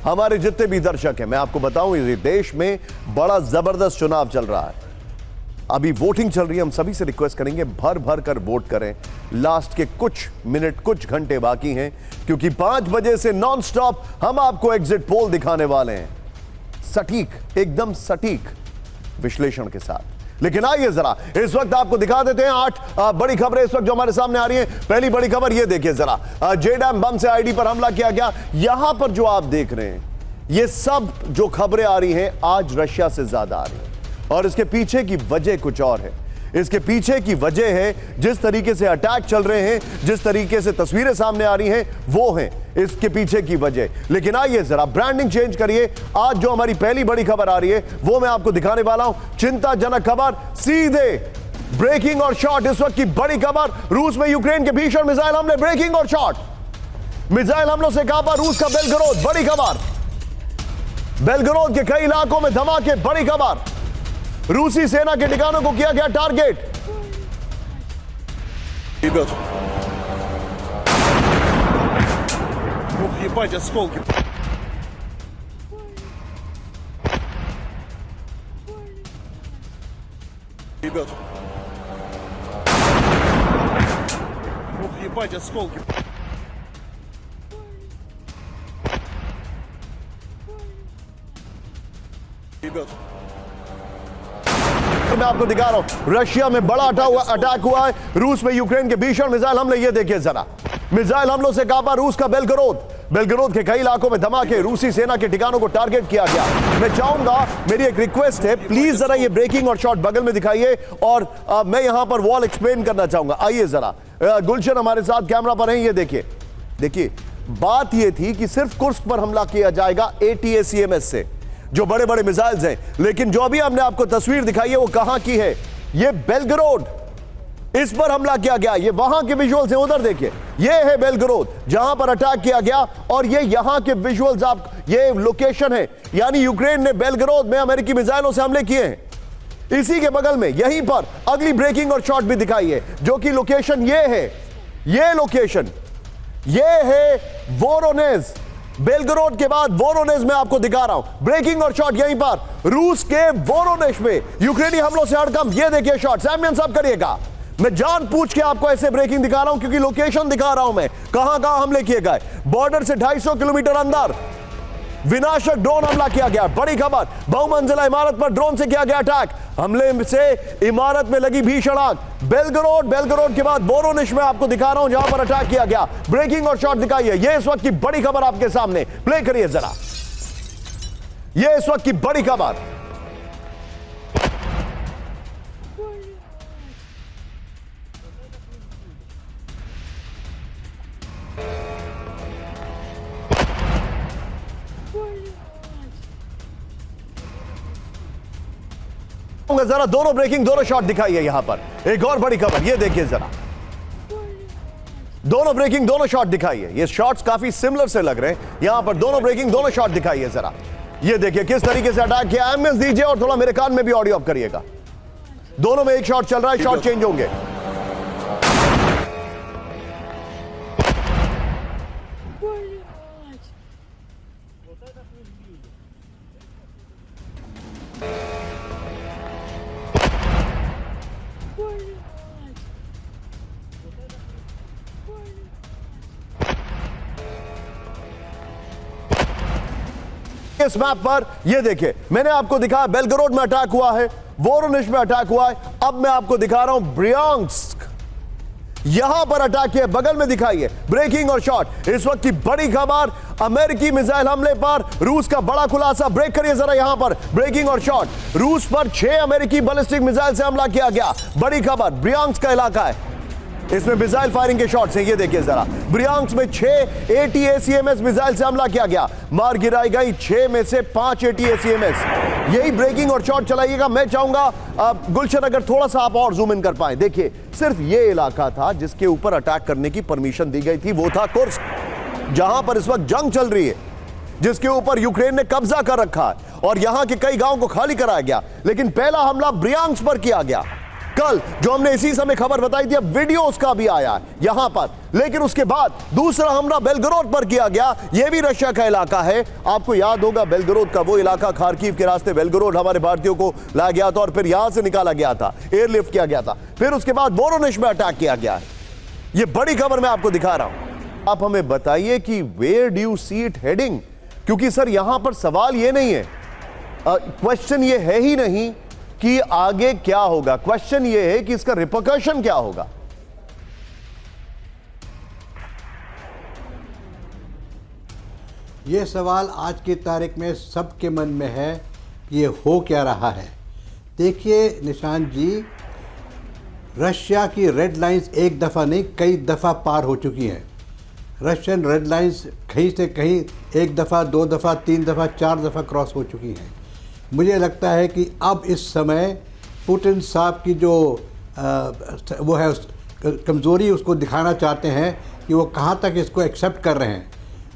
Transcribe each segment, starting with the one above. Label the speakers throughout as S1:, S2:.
S1: हमारे जितने भी दर्शक हैं, मैं आपको बताऊं इस देश में बड़ा जबरदस्त चुनाव चल रहा है, अभी वोटिंग चल रही है। हम सभी से रिक्वेस्ट करेंगे भर भर कर वोट करें। लास्ट के कुछ मिनट, कुछ घंटे बाकी हैं, क्योंकि 5 बजे से नॉन स्टॉप हम आपको एग्जिट पोल दिखाने वाले हैं, सटीक, एकदम सटीक विश्लेषण के साथ। लेकिन आइए जरा इस वक्त आपको दिखा देते हैं 8 बड़ी खबरें इस वक्त जो हमारे सामने आ रही हैं। पहली बड़ी खबर ये देखिए जरा, जेडैम बम से आईडी पर हमला किया गया। यहां पर जो आप देख रहे हैं, ये सब जो खबरें आ रही हैं आज रशिया से ज्यादा आ रही हैं, और इसके पीछे की वजह कुछ और है। इसके पीछे की वजह है जिस तरीके से अटैक चल रहे हैं, जिस तरीके से तस्वीरें सामने आ रही हैं, वो है इसके पीछे की वजह। लेकिन आइए जरा ब्रांडिंग चेंज करिए। आज जो हमारी पहली बड़ी खबर आ रही है वो मैं आपको दिखाने वाला हूं, चिंताजनक खबर, सीधे ब्रेकिंग और शॉट। इस वक्त की बड़ी खबर, रूस में यूक्रेन के भीषण मिसाइल हमले, ब्रेकिंग और शॉट। मिसाइल हमलों से कांपा रूस का बेलगरोद, बड़ी खबर। बेलगरोद के कई इलाकों में धमाके, बड़ी खबर। रूसी सेना के ठिकानों को किया गया टारगेट।
S2: Ребят. Ух, ебать, осколки. Ребят. Ух, ебать, осколки. Ребят.
S1: मैं आपको दिखा रहा हूं, रशिया में बड़ा अटैक हुआ है, रूस में यूक्रेन के भीषण मिसाइल हमले। ये देखिए जरा, मिसाइल हमलों से कांपा रूस का बेलगरोद। बेलगरोद के कई इलाकों में धमाके, रूसी सेना के ठिकानों को टारगेट किया गया। मैं चाहूंगा, मेरी एक रिक्वेस्ट है, प्लीज जरा ये ब्रेकिंग और शॉट बगल में दिखाइए, और मैं यहां पर वॉल एक्सप्लेन करना चाहूंगा। आइए जरा, गुलशन हमारे साथ कैमरा पर है, ये देखिए। देखिए, बात यह थी कि सिर्फ कुर्स्क पर हमला किया जाएगा ATACMS से, जो बड़े बड़े मिसाइल्स हैं, लेकिन जो अभी हमने आपको तस्वीर दिखाई है वो कहां की है? ये बेलगरोद, इस पर हमला किया गया। ये वहां के विजुअल्स हैं, उधर देखिए, ये है बेलगरोद जहां पर अटैक किया गया, और ये यहां के विजुअल्स, आप ये लोकेशन है, यानी यूक्रेन ने बेलगरोद में अमेरिकी मिसाइलों से हमले किए हैं। इसी के बगल में यहीं पर अगली ब्रेकिंग और शॉट भी दिखाई है, जो कि लोकेशन ये है, ये लोकेशन ये है वोरोनेज। बेलगरोद के बाद वोरोनेज में आपको दिखा रहा हूं, ब्रेकिंग और शॉट यहीं पर रूस के वोरोनेज में यूक्रेनी हमलों से हड़कंप। ये देखिए शॉट, सैम्यन साहब करिएगा। मैं जानबूझ के आपको ऐसे ब्रेकिंग दिखा रहा हूं क्योंकि लोकेशन दिखा रहा हूं मैं, कहां कहां हमले किए गए। बॉर्डर से 250 किलोमीटर अंदर विनाशक ड्रोन हमला किया गया। बड़ी खबर, बहुमंजिला इमारत पर ड्रोन से किया गया अटैक। हमले से इमारत में लगी भीषण आग। बेलगरोद के बाद वोरोनिश में आपको दिखा रहा हूं जहां पर अटैक किया गया। ब्रेकिंग और शॉट दिखाइए, ये इस वक्त की बड़ी खबर आपके सामने, प्ले करिए जरा, ये इस वक्त की बड़ी खबर। जरा दोनों ब्रेकिंग, दोनों शॉट दिखाइए यहां पर। एक और बड़ी खबर, ये देखिए जरा, दोनों ब्रेकिंग, दोनों शॉट दिखाइए। ये शॉट्स काफी सिमिलर से लग रहे हैं। यहां पर दोनों ब्रेकिंग, दोनों शॉट दिखाइए जरा। ये देखिए किस तरीके से अटैक किया। एमएस दीजिए और थोड़ा मेरे कान में भी ऑडियो ऑफ करिएगा। दोनों में एक शॉट चल रहा है, शॉट चेंज होंगे। इस मैप पर ये देखिए, मैंने आपको दिखाया बेलगरोद में अटैक हुआ है, वोरोनिश में अटैक हुआ है। अब मैं आपको दिखा रहा हूं ब्रियांस्क, यहां पर अटैक किया। बगल में दिखाइए ब्रेकिंग और शॉट। इस वक्त की बड़ी खबर, अमेरिकी मिसाइल हमले पर रूस का बड़ा खुलासा। ब्रेक करिए जरा, यहां पर ब्रेकिंग और शॉट। रूस पर 6 अमेरिकी बैलिस्टिक मिसाइल से हमला किया गया। बड़ी खबर, ब्रियांस्क का इलाका है, इसमें मिसाइल फायरिंग के शॉट्स हैं। ये देखिए जरा, ब्रियांस्क में 6 ATACMS मिसाइल से हमला किया गया। मार गिराई गई 6 में से 5 ATACMS। यही ब्रेकिंग और शॉट चलाइएगा। मैं चाहूंगा गुलशन अगर थोड़ा सा आप और जूम इन कर पाए। देखिए, सिर्फ ये इलाका था जिसके ऊपर अटैक करने की परमिशन दी गई थी, वो था कुर्स्क, जहां पर इस वक्त जंग चल रही है, जिसके ऊपर यूक्रेन ने कब्जा कर रखा है, और यहां के कई गांवों को खाली कराया गया। लेकिन पहला हमला ब्रियांस्क पर किया गया। कल जो हमने इसी समय खबर बताई थी, अब वीडियो उसका भी आया है यहां पर। लेकिन उसके बाद दूसरा हमला बेलगरोद पर किया गया, यह भी रशिया का इलाका है। आपको याद होगा बेलगरोद का वो इलाका, खार्किव के रास्ते बेलगरोद हमारे भारतीयों को लाया गया था और फिर यहां से निकाला गया था, एयरलिफ्ट किया गया था। फिर उसके बाद वोरोनिश में अटैक किया गया है। यह बड़ी खबर मैं आपको दिखा रहा हूं। आप हमें बताइए कि where do you see it heading, क्योंकि सर यहां पर सवाल यह नहीं है, क्वेश्चन ये है ही नहीं कि आगे क्या होगा, क्वेश्चन ये है कि इसका रिपरकशन क्या होगा।
S3: ये सवाल आज की तारीख में सबके मन में है कि ये हो क्या रहा है। देखिए निशांत जी, रशिया की रेड लाइंस एक दफ़ा नहीं कई दफ़ा पार हो चुकी हैं। रशियन रेड लाइंस कहीं से कहीं एक दफ़ा, दो दफ़ा, तीन दफ़ा, चार दफ़ा क्रॉस हो चुकी हैं। मुझे लगता है कि अब इस समय पुतिन साहब की जो वो है कमज़ोरी उसको दिखाना चाहते हैं कि वो कहाँ तक इसको एक्सेप्ट कर रहे हैं।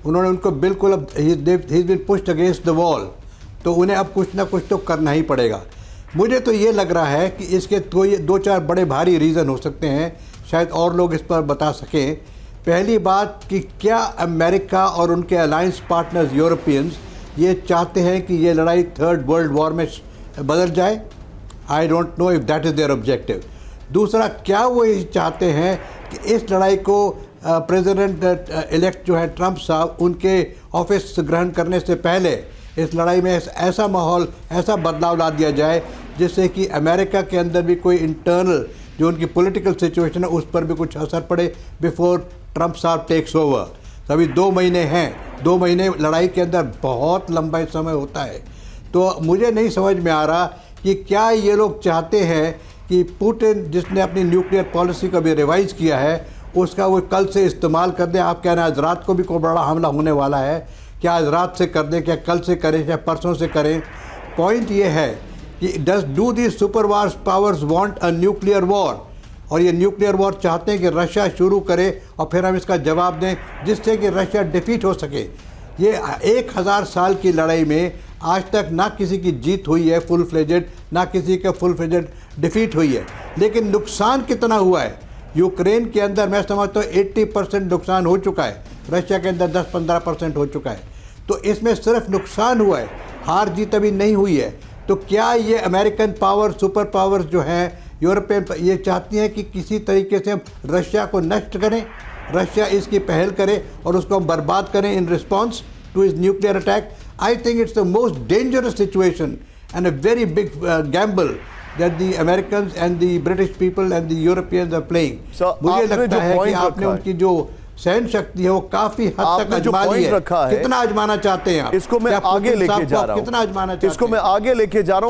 S3: उन्होंने उनको बिल्कुल अब ही been pushed against the wall, तो उन्हें अब कुछ ना कुछ तो करना ही पड़ेगा। मुझे तो ये लग रहा है कि इसके तो ये दो चार बड़े भारी रीज़न हो सकते हैं, शायद और लोग इस पर बता सकें। पहली बात कि क्या अमेरिका और उनके अलायंस पार्टनर्स यूरोपियंस ये चाहते हैं कि ये लड़ाई थर्ड वर्ल्ड वॉर में बदल जाए? I don't know if that is there objective. दूसरा, क्या वो ये चाहते हैं कि इस लड़ाई को प्रेसिडेंट इलेक्ट जो है ट्रंप साहब, उनके ऑफिस ग्रहण करने से पहले इस लड़ाई में ऐसा माहौल, ऐसा बदलाव ला दिया जाए जिससे कि अमेरिका के अंदर भी कोई इंटरनल जो उनकी पॉलिटिकल सिचुएशन है उस पर भी कुछ असर पड़े बिफोर ट्रंप साहब टेक्स ओवर। अभी 2 महीने हैं, 2 महीने लड़ाई के अंदर बहुत लंबा समय होता है। तो मुझे नहीं समझ में आ रहा कि क्या ये लोग चाहते हैं कि पुतिन, जिसने अपनी न्यूक्लियर पॉलिसी को भी रिवाइज़ किया है, उसका वो कल से इस्तेमाल कर दें। आप कह रहे हैं आज रात को भी कोई बड़ा हमला होने वाला है, क्या आज रात से कर दें, क्या कल से करें, क्या परसों से करें? पॉइंट ये है कि do the super powers want a nuclear war, और ये न्यूक्लियर वॉर चाहते हैं कि रशिया शुरू करे और फिर हम इसका जवाब दें जिससे कि रशिया डिफीट हो सके। ये 1000 साल की लड़ाई में आज तक ना किसी की जीत हुई है फुल फ्लेजेड, ना किसी का फुल फ्लेजेड डिफीट हुई है। लेकिन नुकसान कितना हुआ है? यूक्रेन के अंदर मैं समझता हूँ 80% नुकसान हो चुका है, रशिया के अंदर 10-15% हो चुका है। तो इसमें सिर्फ नुकसान हुआ है, हार जीत अभी नहीं हुई है। तो क्या ये अमेरिकन पावर, सुपर पावर्स जो हैं, यूरोपियन, ये चाहती हैं कि किसी तरीके से हम रशिया को नष्ट करें, रशिया इसकी पहल करे और उसको हम बर्बाद करें in response two is nuclear attack? I think it's the most dangerous situation and a very big Gamble that the Americans and the British people and the Europeans are playing. मुझे लगता है कि आपने उनकी जो सहन शक्ति है वो काफी हद तक आजमा ली है। कितना आजमाना चाहते हैं आप?
S1: इसको मैं आगे लेके जा रहा हूँ,
S3: कितना आजमाना चाहते हैं?
S1: इसको मैं आगे लेके जा रहा हूँ।